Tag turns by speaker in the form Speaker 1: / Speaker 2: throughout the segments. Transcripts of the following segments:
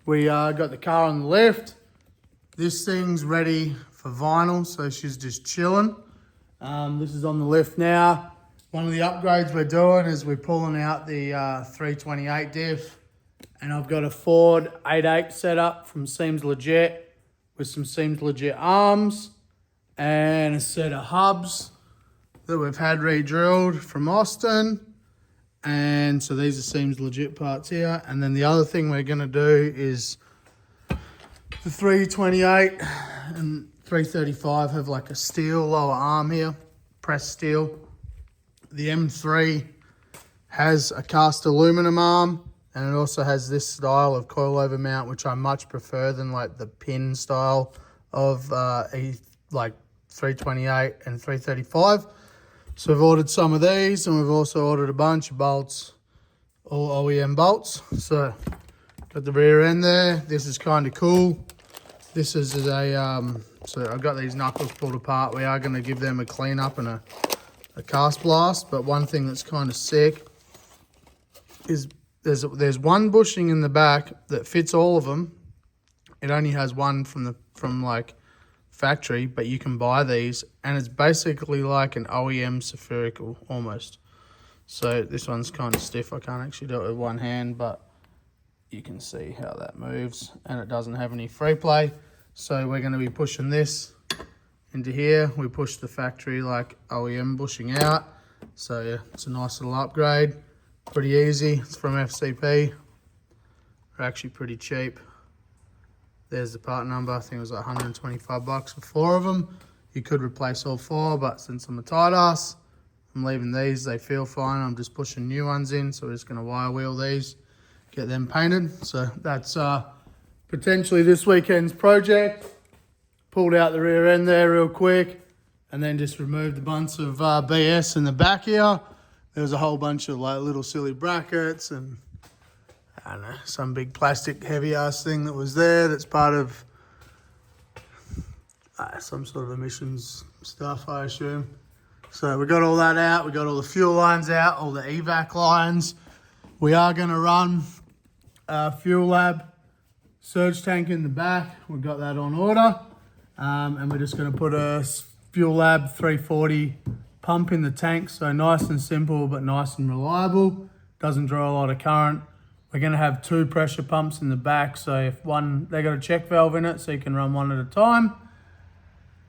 Speaker 1: We got the car on the left. This thing's ready for vinyl, so she's just chilling. This is on the left now. One of the upgrades we're doing is we're pulling out the 328 diff, and I've got a Ford 88 set up from Seems Legit with some Seems Legit arms and a set of hubs that we've had re-drilled from Austin. And so these are Seems Legit parts here. And then the other thing we're going to do is the 328 and 335 have like a steel lower arm here, pressed steel. The M3 has a cast aluminum arm, and it also has this style of coilover mount, which I much prefer than like the pin style of like 328 and 335. So we've ordered some of these, and we've also ordered a bunch of bolts, all OEM bolts. So got the rear end there. This is kind of cool. This is a, so I've got these knuckles pulled apart. We are going to give them a clean up and a cast blast. But one thing that's kind of sick is there's one bushing in the back that fits all of them. It only has one from like factory, but you can buy these, and it's basically like an OEM spherical almost. So this one's kind of stiff. I can't actually do it with one hand, but you can see how that moves, and it doesn't have any free play. So we're going to be pushing this into here. We push the factory like OEM bushing out. So yeah, it's a nice little upgrade. Pretty easy. It's from FCP. They're actually pretty cheap. There's the part number. I think it was like 125 bucks for 4 of them. You could replace all 4, but since I'm a tight ass, I'm leaving these. They feel fine. I'm just pushing new ones in. So we're just going to wire wheel these, get them painted. So that's potentially this weekend's project. Pulled out the rear end there real quick, and then just removed a bunch of BS in the back here. There was a whole bunch of like little silly brackets and I don't know, some big plastic heavy ass thing that was there that's part of some sort of emissions stuff, I assume. So we got all that out. We got all the fuel lines out, all the evac lines. We are going to run a fuel lab surge tank in the back. We've got that on order. And we're just going to put a fuel lab 340 pump in the tank. So nice and simple, but nice and reliable. Doesn't draw a lot of current. We're going to have 2 pressure pumps in the back, so if one, they got a check valve in it, so you can run one at a time.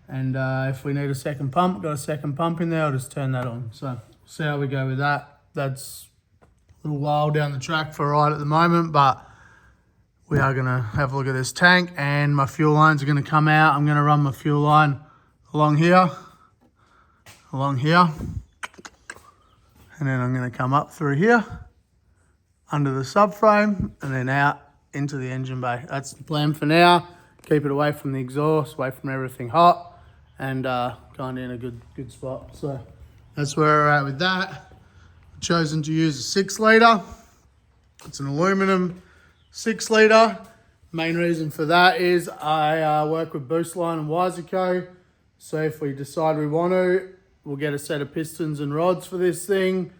Speaker 1: And if we need a second pump, got a second pump in there, I'll just turn that on. So see how we go with that. That's a little while down the track for a ride at the moment, but we are going to have a look at this tank, and my fuel lines are going to come out. I'm going to run my fuel line along here, and then I'm going to come up through here, under the subframe, and then out into the engine bay. That's the plan for now. Keep it away from the exhaust, away from everything hot, and kind of in a good spot. So that's where we're at with that. I've chosen to use a 6 litre. It's an aluminum 6 litre. Main reason for that is I work with Boostline and Wiseco. So if we decide we want to, we'll get a set of pistons and rods for this thing,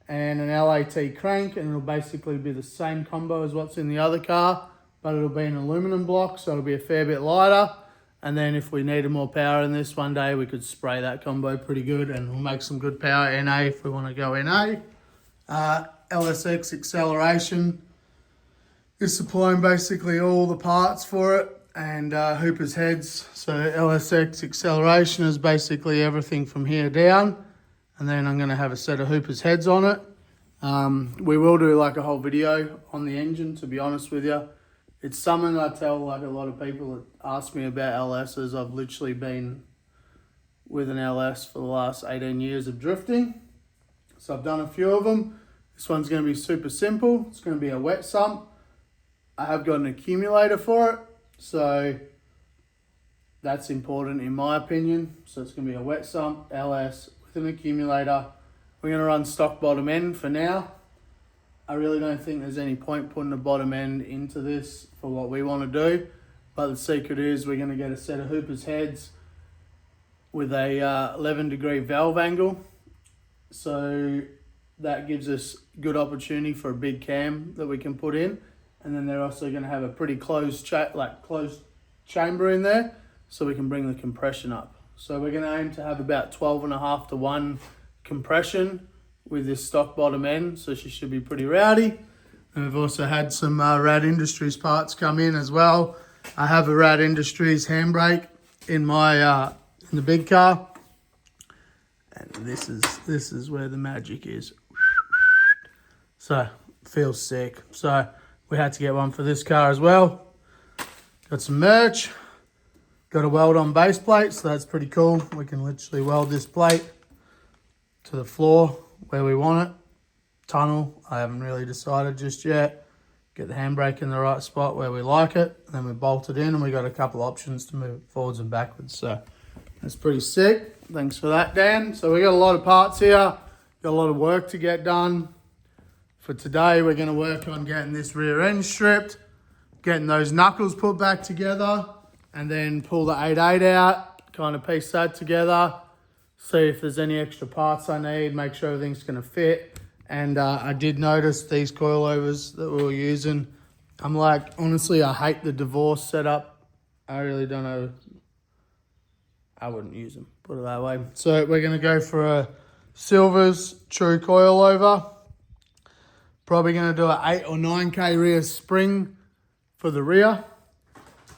Speaker 1: and an LAT crank, and it'll basically be the same combo as what's in the other car, but it'll be an aluminum block, so it'll be a fair bit lighter. And then if we needed more power in this one day, we could spray that combo pretty good, and we'll make some good power NA if we want to go NA. LSX acceleration is supplying basically all the parts for it, and Hooper's heads. So LSX acceleration is basically everything from here down. And then I'm going to have a set of Hooper's heads on it. We will do like a whole video on the engine, to be honest with you. It's something I tell like a lot of people that ask me about LSs. I've literally been with an LS for the last 18 years of drifting. So I've done a few of them. This one's going to be super simple. It's going to be a wet sump. I have got an accumulator for it. So that's important in my opinion. So it's going to be a wet sump LS with an accumulator. We're going to run stock bottom end for now. I really don't think there's any point putting a bottom end into this for what we want to do. But the secret is we're going to get a set of Hooper's heads with a 11 degree valve angle. So that gives us good opportunity for a big cam that we can put in. And then they're also going to have a pretty closed chamber in there, so we can bring the compression up. So we're going to aim to have about 12.5 to 1 compression with this stock bottom end, so she should be pretty rowdy. And we've also had some Rad Industries parts come in as well. I have a Rad Industries handbrake in my in the big car, and this is where the magic is. So feels sick. So we had to get one for this car as well. Got some merch. Got a weld on base plate, so that's pretty cool. We can literally weld this plate to the floor where we want it. Tunnel, I haven't really decided just yet. Get the handbrake in the right spot where we like it. And then we bolt it in, and we got a couple options to move forwards and backwards. So that's pretty sick. Thanks for that, Dan. So we got a lot of parts here. Got a lot of work to get done. For today, we're going to work on getting this rear end stripped, getting those knuckles put back together, and then pull the 8.8 out, kind of piece that together, see if there's any extra parts I need, make sure everything's going to fit. And I did notice these coilovers that we were using. I'm like, honestly, I hate the divorce setup. I really don't know. I wouldn't use them, put it that way. So we're going to go for a Silver's true coilover. Probably going to do an 8 or 9K rear spring for the rear.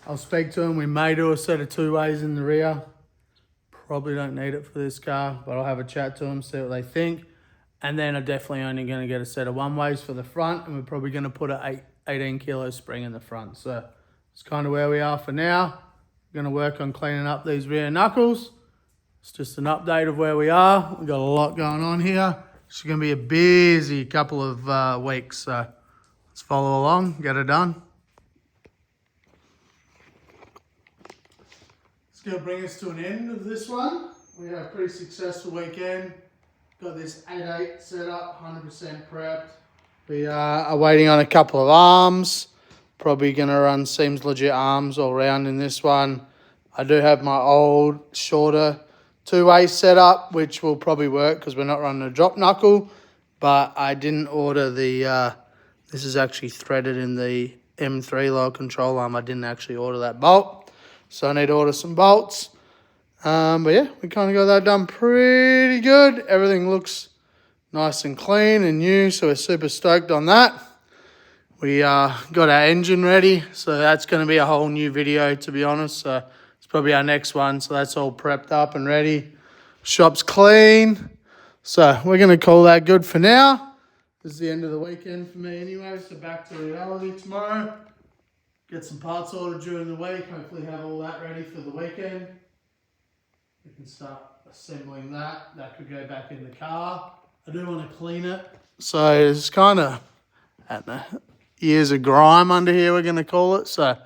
Speaker 1: I'll speak to him. We may do a set of 2-ways in the rear. Probably don't need it for this car, but I'll have a chat to them, see what they think. And then I'm definitely only going to get a set of 1-ways for the front, and we're probably going to put an 18 kilo spring in the front. So it's kind of where we are for now. We're going to work on cleaning up these rear knuckles. It's just an update of where we are. We've got a lot going on here. It's going to be a busy couple of weeks, so let's follow along, get it done. It's going to bring us to an end of this one. We had a pretty successful weekend. Got this 8.8 set up, 100% prepped. We are waiting on a couple of arms. Probably going to run Seems Legit arms all round in this one. I do have my old, shorter 2-way setup, which will probably work because we're not running a drop knuckle. But I didn't order the, this is actually threaded in the M3 lower control arm. I didn't actually order that bolt. So I need to order some bolts. But yeah, we kind of got that done pretty good. Everything looks nice and clean and new, so we're super stoked on that. We got our engine ready, so that's going to be a whole new video, to be honest. So it's probably our next one, so that's all prepped up and ready. Shop's clean, so we're going to call that good for now. This is the end of the weekend for me anyway, so back to reality tomorrow. Get some parts ordered during the week, hopefully have all that ready for the weekend. We can start assembling that. That could go back in the car. I do want to clean it. So it's kind of, I don't know, years of grime under here, we're going to call it. So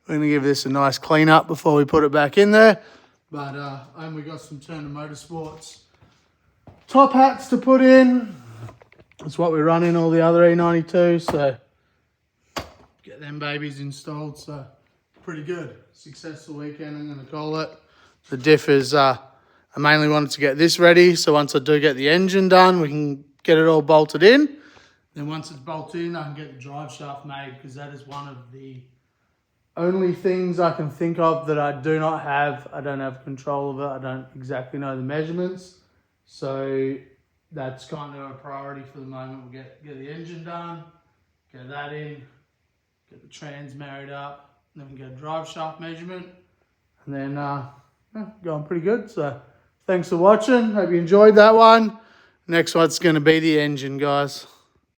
Speaker 1: we're going to give this a nice clean up before we put it back in there. But and we got some Turner Motorsports top hats to put in. That's what we run in all the other E-92. So get them babies installed. So pretty good. Successful weekend, I'm going to call it. The diff is, I mainly wanted to get this ready, so once I do get the engine done, we can get it all bolted in. Then once it's bolted in, I can get the drive shaft made, because that is one of the only things I can think of that I do not have. I don't have control of it. I don't exactly know the measurements. So that's kind of a priority for the moment. We'll get the engine done, get that in, get the trans married up, then we can get a drive shaft measurement, and then going pretty good. So thanks for watching. Hope you enjoyed that one. Next one's going to be the engine, guys.